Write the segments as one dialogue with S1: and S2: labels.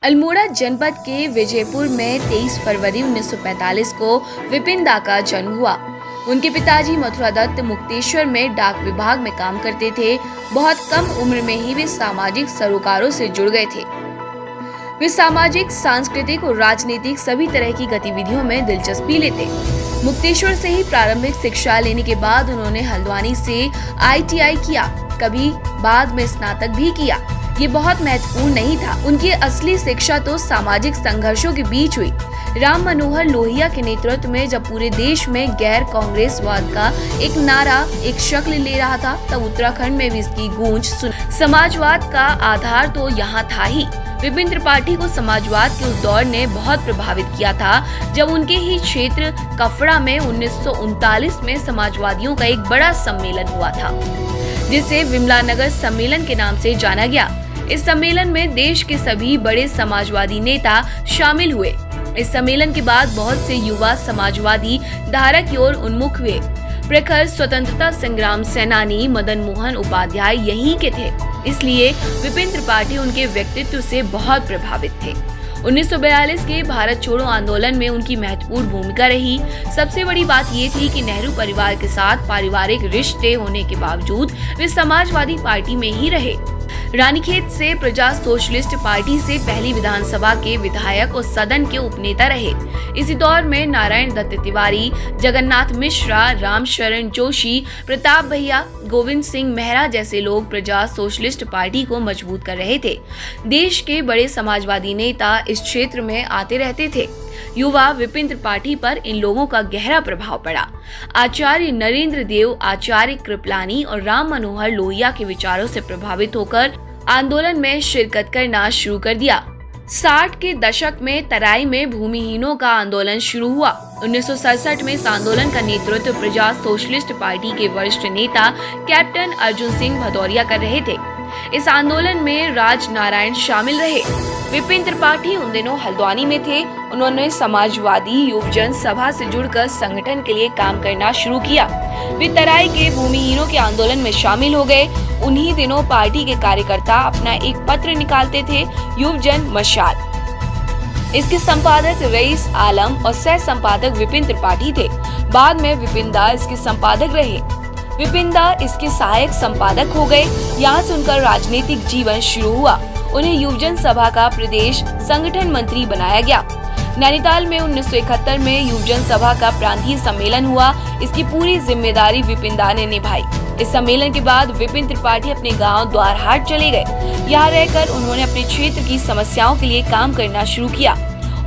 S1: अल्मोड़ा जनपद के विजयपुर में 23 फरवरी 1945 को विपिन दा का जन्म हुआ। उनके पिताजी मथुरा दत्त मुक्तेश्वर में डाक विभाग में काम करते थे। बहुत कम उम्र में ही वे सामाजिक सरोकारों से जुड़ गए थे। वे सामाजिक, सांस्कृतिक और राजनीतिक सभी तरह की गतिविधियों में दिलचस्पी लेते। मुक्तेश्वर से ही प्रारंभिक शिक्षा लेने के बाद उन्होंने हल्द्वानी से ITI किया, कभी बाद में स्नातक भी किया। ये बहुत महत्वपूर्ण नहीं था। उनकी असली शिक्षा तो सामाजिक संघर्षों के बीच हुई। राम मनोहर लोहिया के नेतृत्व में जब पूरे देश में गैर कांग्रेसवाद का एक नारा एक शक्ल ले रहा था, तब उत्तराखंड में भी इसकी गूंज सुनी। समाजवाद का आधार तो यहाँ था ही। विपिन त्रिपाठी को समाजवाद के उस दौर ने बहुत प्रभावित किया था, जब उनके ही क्षेत्र कफड़ा में 1939 में समाजवादियों का एक बड़ा सम्मेलन हुआ था, जिसे विमला नगर सम्मेलन के नाम से जाना गया। इस सम्मेलन में देश के सभी बड़े समाजवादी नेता शामिल हुए। इस सम्मेलन के बाद बहुत से युवा समाजवादी धारा की ओर उन्मुख हुए। प्रखर स्वतंत्रता संग्राम सेनानी मदन मोहन उपाध्याय यहीं के थे, इसलिए विपिन त्रिपाठी उनके व्यक्तित्व से बहुत प्रभावित थे। 1942 के भारत छोड़ो आंदोलन में उनकी महत्वपूर्ण भूमिका रही। सबसे बड़ी बात ये थी कि नेहरू परिवार के साथ पारिवारिक रिश्ते होने के बावजूद वे समाजवादी पार्टी में ही रहे। रानीखेत से प्रजा सोशलिस्ट पार्टी से पहली विधानसभा के विधायक और सदन के उपनेता रहे। इसी दौर में नारायण दत्त तिवारी, जगन्नाथ मिश्रा, रामशरण जोशी, प्रताप भैया, गोविंद सिंह मेहरा जैसे लोग प्रजा सोशलिस्ट पार्टी को मजबूत कर रहे थे। देश के बड़े समाजवादी नेता इस क्षेत्र में आते रहते थे। युवा विपिन त्रिपाठी पर इन लोगों का गहरा प्रभाव पड़ा। आचार्य नरेंद्र देव, आचार्य कृपलानी और राम मनोहर लोहिया के विचारों से प्रभावित होकर आंदोलन में शिरकत करना शुरू कर दिया। 60 के दशक में तराई में भूमिहीनों का आंदोलन शुरू हुआ। 1967 में इस आंदोलन का नेतृत्व प्रजा सोशलिस्ट पार्टी के वरिष्ठ नेता कैप्टन अर्जुन सिंह भदौरिया कर रहे थे। इस आंदोलन में राज नारायण शामिल रहे। विपिन त्रिपाठी उन दिनों हल्द्वानी में थे। उन्होंने समाजवादी युवजन सभा से जुड़कर संगठन के लिए काम करना शुरू किया। वे तराई के भूमिहीनों के आंदोलन में शामिल हो गए। उन्हीं दिनों पार्टी के कार्यकर्ता अपना एक पत्र निकालते थे, युवजन मशाल। इसके संपादक रईस आलम और सह संपादक विपिन त्रिपाठी थे। बाद में विपिन दा इसके संपादक रहे। विपिन दा इसके सहायक संपादक हो गए। यहाँ से उनका राजनीतिक जीवन शुरू हुआ। उन्हें युवजन सभा का प्रदेश संगठन मंत्री बनाया गया। नैनीताल में 1971 में युवजन सभा का प्रांतीय सम्मेलन हुआ। इसकी पूरी जिम्मेदारी विपिन दा ने निभाई। इस सम्मेलन के बाद विपिन त्रिपाठी अपने गांव द्वारहाट चले गए। यहाँ रहकर उन्होंने अपने क्षेत्र की समस्याओं के लिए काम करना शुरू किया।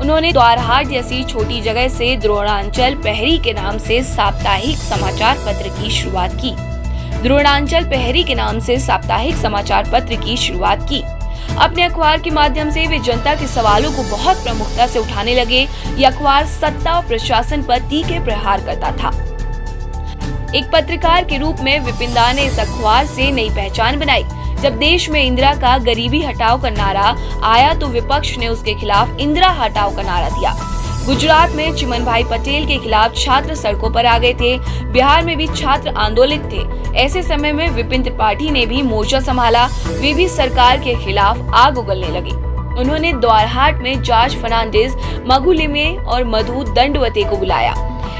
S1: उन्होंने द्वारहाट जैसी छोटी जगह से द्रोणांचल प्रहरी के नाम से साप्ताहिक समाचार पत्र की शुरुआत की। द्रोणांचल प्रहरी के नाम से साप्ताहिक समाचार पत्र की शुरुआत की। अपने अखबार के माध्यम से वे जनता के सवालों को बहुत प्रमुखता से उठाने लगे। यह अखबार सत्ता और प्रशासन पर तीखे प्रहार करता था। एक पत्रकार के रूप में विपिन दा ने इस अखबार से नई पहचान बनाई। जब देश में इंदिरा का गरीबी हटाओ का नारा आया, तो विपक्ष ने उसके खिलाफ इंदिरा हटाओ का नारा दिया। गुजरात में चिमन भाई पटेल के खिलाफ छात्र सड़कों पर आ गए थे। बिहार में भी छात्र आंदोलित थे। ऐसे समय में विपिन त्रिपाठी ने भी मोर्चा संभाला। वे भी सरकार के खिलाफ आग उगलने लगे। उन्होंने द्वारहाट में जॉर्ज फर्नांडिस, मधु लिमे और मधु दंडवते को बुलाया।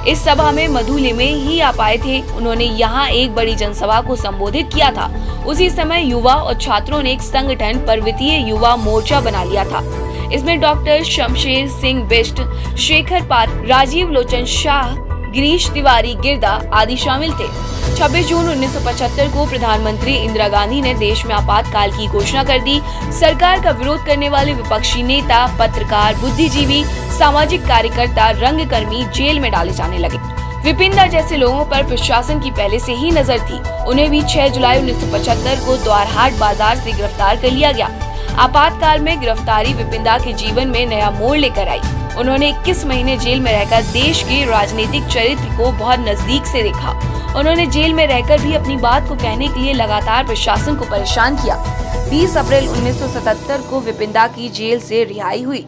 S1: इस सभा में मधु लिमे ही आ पाए थे। उन्होंने यहाँ एक बड़ी जनसभा को संबोधित किया था। उसी समय युवा और छात्रों ने एक संगठन पर्वतीय युवा मोर्चा बना लिया था। इसमें डॉक्टर शमशेर सिंह बिष्ट, शेखर पार, राजीव लोचन शाह, गिरीश तिवारी गिरदा आदि शामिल थे। 26 जून 1975 को प्रधानमंत्री इंदिरा गांधी ने देश में आपातकाल की घोषणा कर दी। सरकार का विरोध करने वाले विपक्षी नेता, पत्रकार, बुद्धिजीवी, सामाजिक कार्यकर्ता, रंगकर्मी जेल में डाले जाने लगे। विपिन दा जैसे लोगों पर प्रशासन की पहले से ही नजर थी। उन्हें भी 6 जुलाई 1975 को द्वारहाट बाजार से गिरफ्तार कर लिया गया। आपातकाल में गिरफ्तारी विपिन दा के जीवन में नया मोड़ लेकर आई। उन्होंने 21 महीने जेल में रहकर देश के राजनीतिक चरित्र को बहुत नजदीक से देखा। उन्होंने जेल में रहकर भी अपनी बात को कहने के लिए लगातार प्रशासन को परेशान किया। 20 अप्रैल 1977 को विपिन दा की जेल से रिहाई हुई।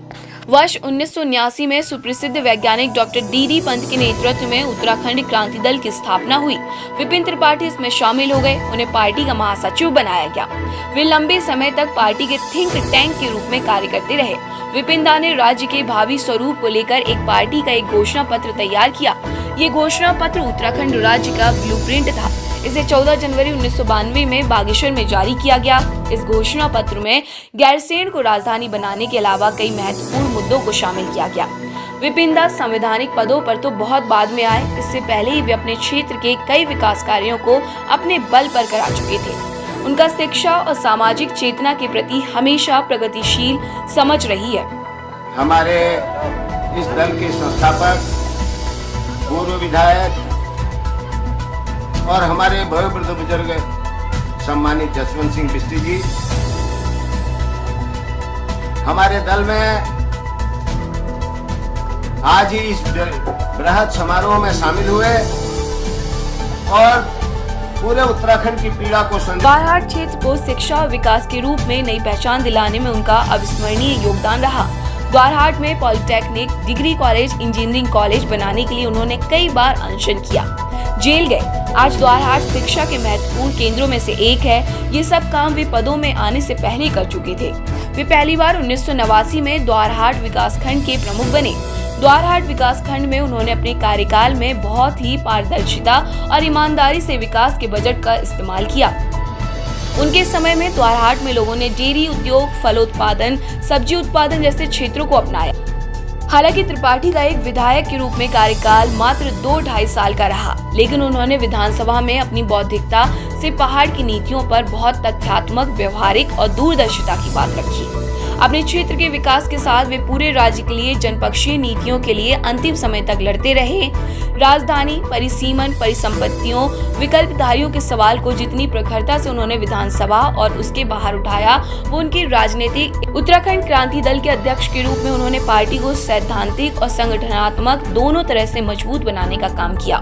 S1: वर्ष 1979 में सुप्रसिद्ध वैज्ञानिक डॉक्टर डी पंत के नेतृत्व में उत्तराखंड क्रांति दल की स्थापना हुई। विपिन त्रिपाठी इसमें शामिल हो गए। उन्हें पार्टी का महासचिव बनाया गया। वे लंबे समय तक पार्टी के थिंक टैंक के रूप में कार्य करते रहे। विपिन दा ने राज्य के भावी स्वरूप को लेकर एक पार्टी का एक घोषणा पत्र तैयार किया। ये घोषणा पत्र उत्तराखंड राज्य का ब्लूप्रिंट था। इसे 14 जनवरी 1992 में बागेश्वर में जारी किया गया। इस घोषणा पत्र में गैरसैंण को राजधानी बनाने के अलावा कई महत्वपूर्ण मुद्दों को शामिल किया गया। विपिन दा संवैधानिक पदों पर तो बहुत बाद में आए। इससे पहले ही वे अपने क्षेत्र के कई विकास कार्यों को अपने बल पर करा चुके थे। उनका शिक्षा और सामाजिक चेतना के प्रति हमेशा प्रगतिशील समझ रही है।
S2: हमारे इस दल के संस्थापक, पूर्व विधायक और हमारे वयोवृद्ध बुजुर्ग सम्मानित जसवंत सिंह बिष्टी जी हमारे दल में आज ही इस बृहद समारोह में शामिल हुए और पूरे उत्तराखंड की पीड़ा को
S1: द्वारहाट क्षेत्र को शिक्षा और विकास के रूप में नई पहचान दिलाने में उनका अविस्मरणीय योगदान रहा। द्वारहाट में polytechnic, degree college, engineering college बनाने के लिए उन्होंने कई बार अनशन किया, जेल गए। आज द्वारहाट शिक्षा के महत्वपूर्ण केंद्रों में से एक है। ये सब काम वे पदों में आने से पहले कर चुके थे। वे पहली बार 1989 में द्वारहाट विकासखंड के प्रमुख बने। द्वारहाट विकासखंड में उन्होंने अपने कार्यकाल में बहुत ही पारदर्शिता और ईमानदारी से विकास के बजट का इस्तेमाल किया। उनके समय में द्वारहाट में लोगों ने डेयरी उद्योग, फलोत्पादन, सब्जी उत्पादन जैसे क्षेत्रों को अपनाया। हालांकि त्रिपाठी का एक विधायक के रूप में कार्यकाल मात्र 2-2.5 साल का रहा, लेकिन उन्होंने विधानसभा में अपनी बौद्धिकता से पहाड़ की नीतियों पर बहुत तथ्यात्मक, व्यवहारिक और दूरदर्शिता की बात रखी। अपने क्षेत्र के विकास के साथ वे पूरे राज्य के लिए जनपक्षीय नीतियों के लिए अंतिम समय तक लड़ते रहे। राजधानी, परिसीमन, परिसंपत्तियों, विकल्पधारियों के सवाल को जितनी प्रखरता से उन्होंने विधानसभा और उसके बाहर उठाया, वो उनकी राजनीतिक उत्तराखंड क्रांति दल के अध्यक्ष के रूप में उन्होंने पार्टी को सैद्धांतिक और संगठनात्मक दोनों तरह से मजबूत बनाने का काम किया।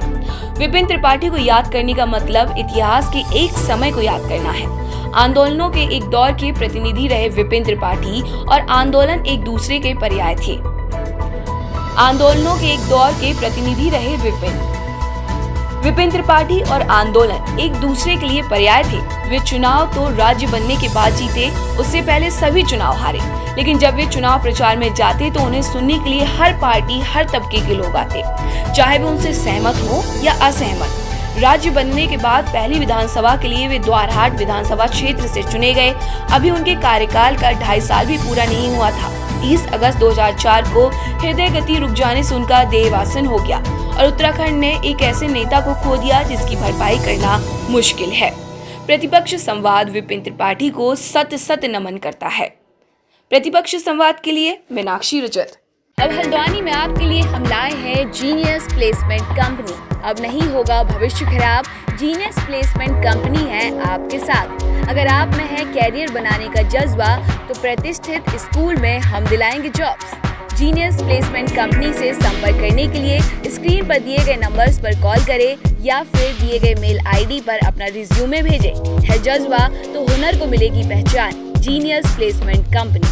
S1: विपिन त्रिपाठी को याद करने का मतलब इतिहास के एक समय को याद करना है। आंदोलनों के एक दौर के प्रतिनिधि रहे विपिन त्रिपाठी और आंदोलन एक दूसरे के पर्याय थे। आंदोलनों के एक दौर के प्रतिनिधि रहे विपिन त्रिपाठी और आंदोलन एक दूसरे के लिए पर्याय थे। वे चुनाव तो राज्य बनने के बाद जीते, उससे पहले सभी चुनाव हारे। लेकिन जब वे चुनाव प्रचार में जाते तो उन्हें सुनने के लिए हर पार्टी, हर तबके के लोग आते, चाहे वे उनसे सहमत हो या असहमत। राज्य बनने के बाद पहली विधानसभा के लिए वे द्वारहाट विधानसभा क्षेत्र से चुने गए। अभी उनके कार्यकाल का 2.5 साल भी पूरा नहीं हुआ था। 30 अगस्त 2004 को हृदय गति रुक जाने से उनका देहावसान हो गया और उत्तराखंड ने एक ऐसे नेता को खो दिया जिसकी भरपाई करना मुश्किल है। प्रतिपक्ष संवाद विपिन त्रिपाठी को सत नमन करता है। प्रतिपक्ष संवाद के लिए मीनाक्षी रजत। अब हल्द्वानी में आपके लिए हम लाए हैं जीनियस प्लेसमेंट कंपनी। अब नहीं होगा भविष्य खराब, जीनियस प्लेसमेंट कंपनी है आपके साथ। अगर आप में है कैरियर बनाने का जज्बा तो प्रतिष्ठित स्कूल में हम दिलाएंगे जॉब्स। जीनियस प्लेसमेंट कंपनी से संपर्क करने के लिए स्क्रीन पर दिए गए नंबर्स पर कॉल करें या फिर दिए गए मेल आईडी पर अपना रिज्यूमे भेजें। है जज्बा तो हुनर को मिलेगी पहचान। Genius placement company.